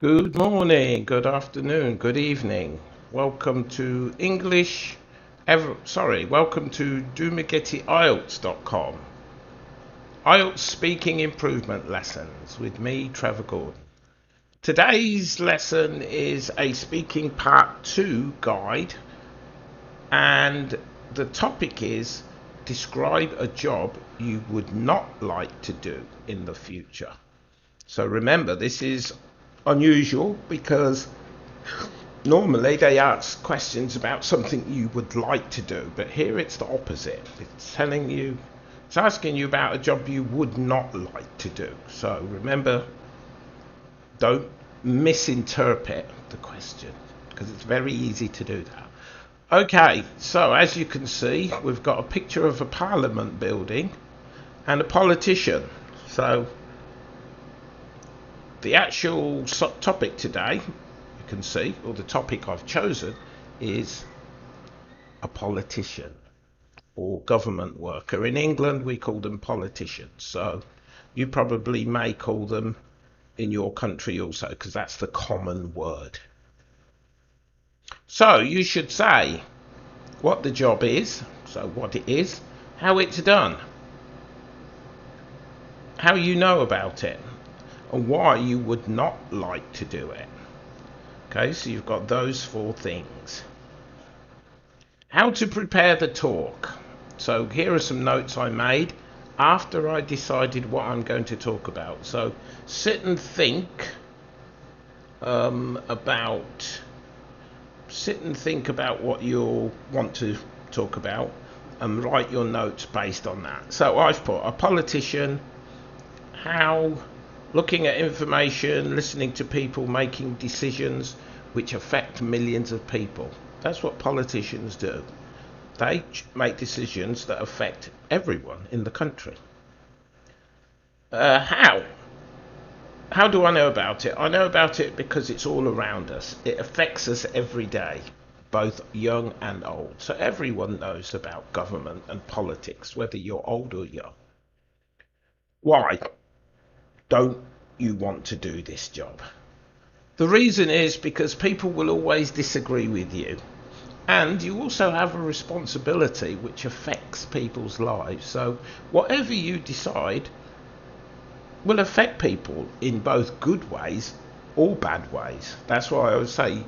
Good morning, good afternoon, good evening. Welcome to welcome to IELTS.com. IELTS speaking improvement lessons with me, Trevor Gordon. Today's lesson is a speaking part 2 guide, and the topic is describe a job you would not like to do in the future. So remember, this is unusual because normally they ask questions about something you would like to do, but here it's the opposite. It's asking you about a job you would not like to do. So remember, don't misinterpret the question because it's very easy to do that. Okay, so as you can see, we've got a picture of a parliament building and a politician. So the actual topic today, you can see, or the topic I've chosen, is a politician or government worker. In England, we call them politicians. So you probably may call them in your country also, because that's the common word. So you should say what the job is, so what it is, how it's done, how you know about it, and why you would not like to do it. Okay, so you've got those 4 things. How to prepare the talk. So here are some notes I made after I decided what I'm going to talk about. So sit and think about what you'll want to talk about and write your notes based on that. So I've put a politician, how looking at information, listening to people, making decisions which affect millions of people. That's what politicians do. They make decisions that affect everyone in the country. How? How do I know about it? I know about it because it's all around us. It affects us every day, both young and old. So everyone knows about government and politics, whether you're old or young. Why don't you want to do this job? The reason is because people will always disagree with you. And you also have a responsibility which affects people's lives. So whatever you decide will affect people in both good ways or bad ways. That's why I would say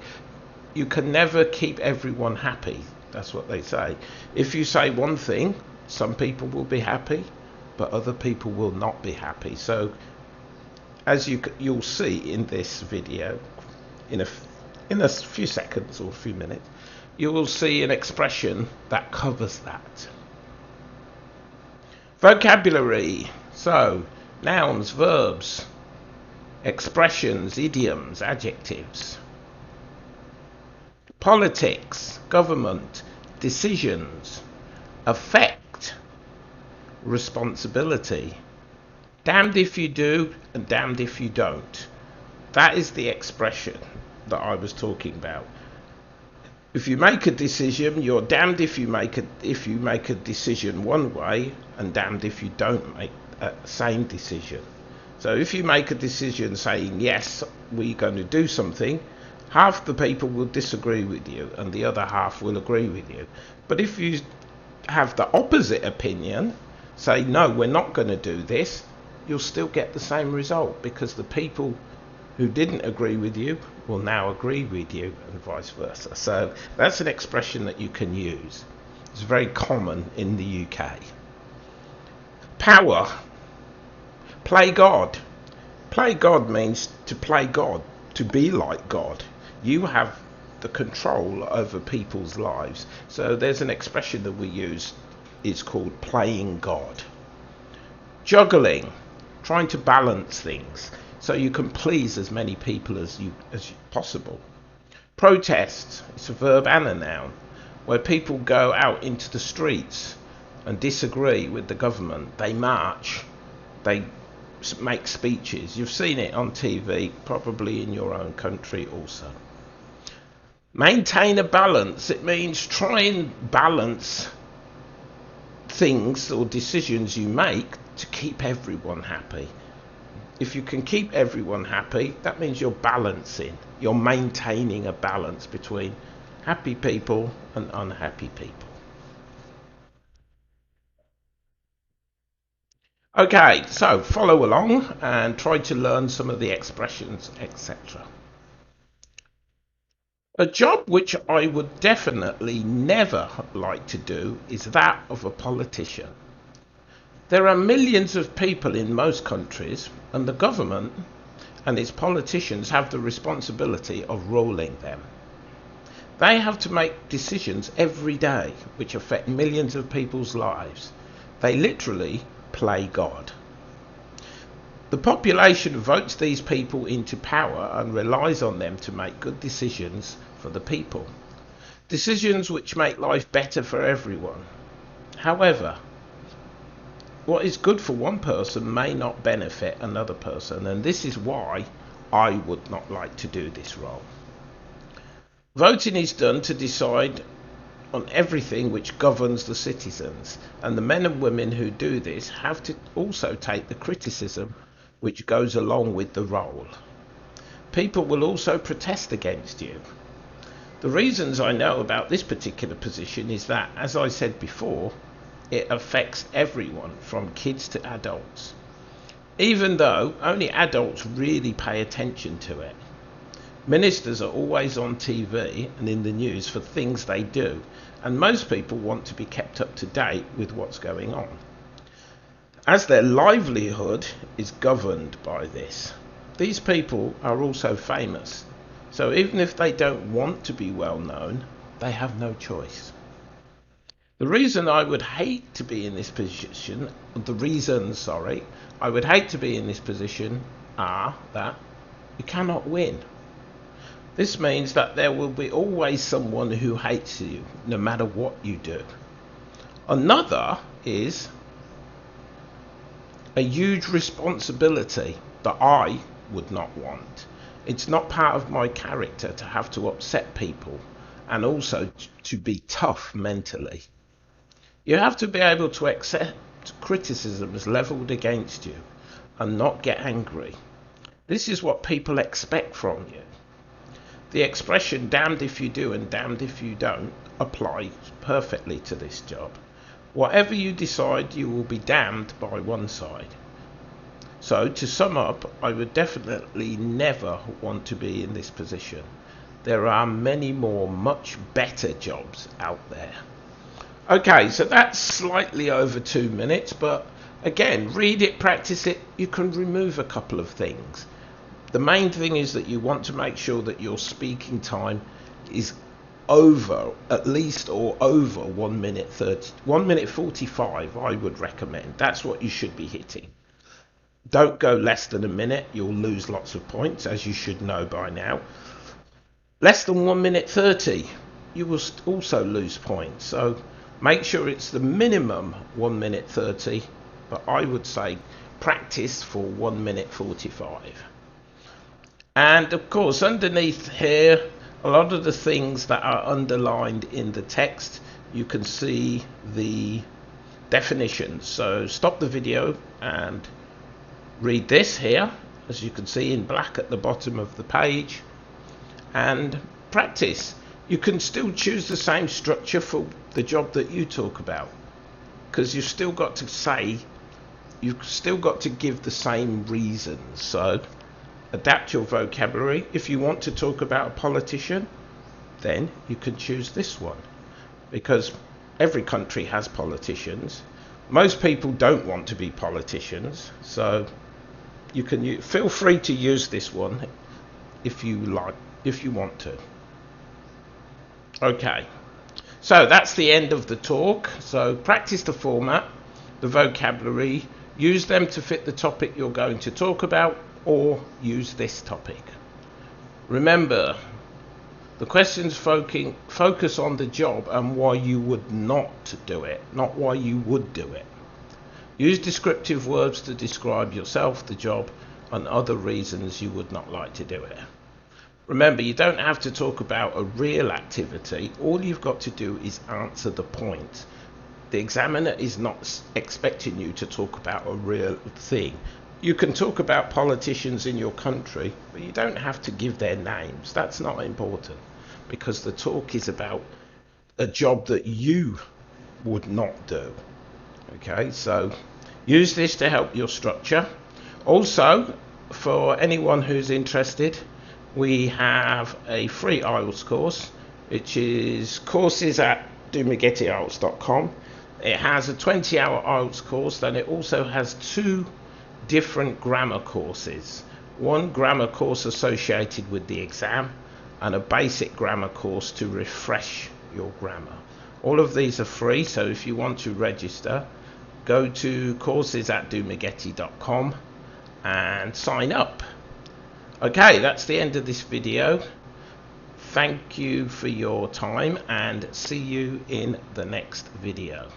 you can never keep everyone happy. That's what they say. If you say one thing, some people will be happy, but other people will not be happy. So as you'll see in this video, in a few seconds or a few minutes, you will see an expression that covers that. Vocabulary. So nouns, verbs, expressions, idioms, adjectives. Politics, government, decisions, affect, responsibility. Damned if you do and damned if you don't. That is the expression that I was talking about. If you make a decision, you're damned if you make a decision one way, and damned if you don't make the same decision. So if you make a decision saying yes, we're going to do something, half the people will disagree with you and the other half will agree with you. But if you have the opposite opinion, say no, we're not going to do this, you'll still get the same result, because the people who didn't agree with you will now agree with you, and vice versa. So that's an expression that you can use. It's very common in the UK. Power. Play God. Play God means to play God, to be like God. You have the control over people's lives. So there's an expression that we use, it's called playing God. Juggling. Trying to balance things so you can please as many people as possible. Protest, it's a verb and a noun, where people go out into the streets and disagree with the government. They march, they make speeches. You've seen it on TV, probably in your own country also. Maintain a balance, it means try and balance things or decisions you make to keep everyone happy. If you can keep everyone happy, that means you're balancing, you're maintaining a balance between happy people and unhappy people. Okay, so follow along and try to learn some of the expressions, etc. A job which I would definitely never like to do is that of a politician. There are millions of people in most countries, and the government and its politicians have the responsibility of ruling them. They have to make decisions every day which affect millions of people's lives. They literally play God. The population votes these people into power and relies on them to make good decisions for the people. Decisions which make life better for everyone. However, what is good for one person may not benefit another person, and this is why I would not like to do this role. Voting is done to decide on everything which governs the citizens, and the men and women who do this have to also take the criticism which goes along with the role. People will also protest against you. The reasons I know about this particular position is that, as I said before, it affects everyone from kids to adults, even though only adults really pay attention to it. Ministers are always on TV and in the news for things they do, and most people want to be kept up to date with what's going on, as their livelihood is governed by this. These people are also famous, so even if they don't want to be well known, they have no choice. The reason I would hate to be in this position, the reasons, I would hate to be in this position are that you cannot win. This means that there will be always someone who hates you, no matter what you do. Another is a huge responsibility that I would not want. It's not part of my character to have to upset people and also to be tough mentally. You have to be able to accept criticisms levelled against you and not get angry. This is what people expect from you. The expression damned if you do and damned if you don't applies perfectly to this job. Whatever you decide, you will be damned by one side. So to sum up, I would definitely never want to be in this position. There are many more much better jobs out there. Okay, so that's slightly over 2 minutes, but again, read it, practice it. You can remove a couple of things. The main thing is that you want to make sure that your speaking time is over, at least, or over 1 minute 30, 1 minute 45, I would recommend. That's what you should be hitting. Don't go less than a minute, you'll lose lots of points, as you should know by now. Less than 1 minute 30, you will also lose points. So make sure it's the minimum 1 minute 30, but I would say practice for 1 minute 45. And of course, underneath here, a lot of the things that are underlined in the text, you can see the definitions. So stop the video and read this here, as you can see in black at the bottom of the page, and practice. You can still choose the same structure for the job that you talk about, because you've still got to say, you've still got to give the same reasons. So adapt your vocabulary. If you want to talk about a politician, then you can choose this one, because every country has politicians. Most people don't want to be politicians, so you can feel free to use this one if you like, if you want to. Okay, so that's the end of the talk. So practice the format, the vocabulary, use them to fit the topic you're going to talk about, or use this topic. Remember, the questions focus on the job and why you would not do it, not why you would do it. Use descriptive words to describe yourself, the job, and other reasons you would not like to do it. Remember, you don't have to talk about a real activity. All you've got to do is answer the point. The examiner is not expecting you to talk about a real thing. You can talk about politicians in your country, but you don't have to give their names. That's not important, because the talk is about a job that you would not do. Okay, so use this to help your structure. Also, for anyone who's interested, we have a free IELTS course, which is courses at domagettyielts.com. It has a 20-hour IELTS course, then it also has 2 different grammar courses. One grammar course associated with the exam, and a basic grammar course to refresh your grammar. All of these are free, so if you want to register, go to courses at domagetti.com and sign up. Okay, that's the end of this video. Thank you for your time, and see you in the next video.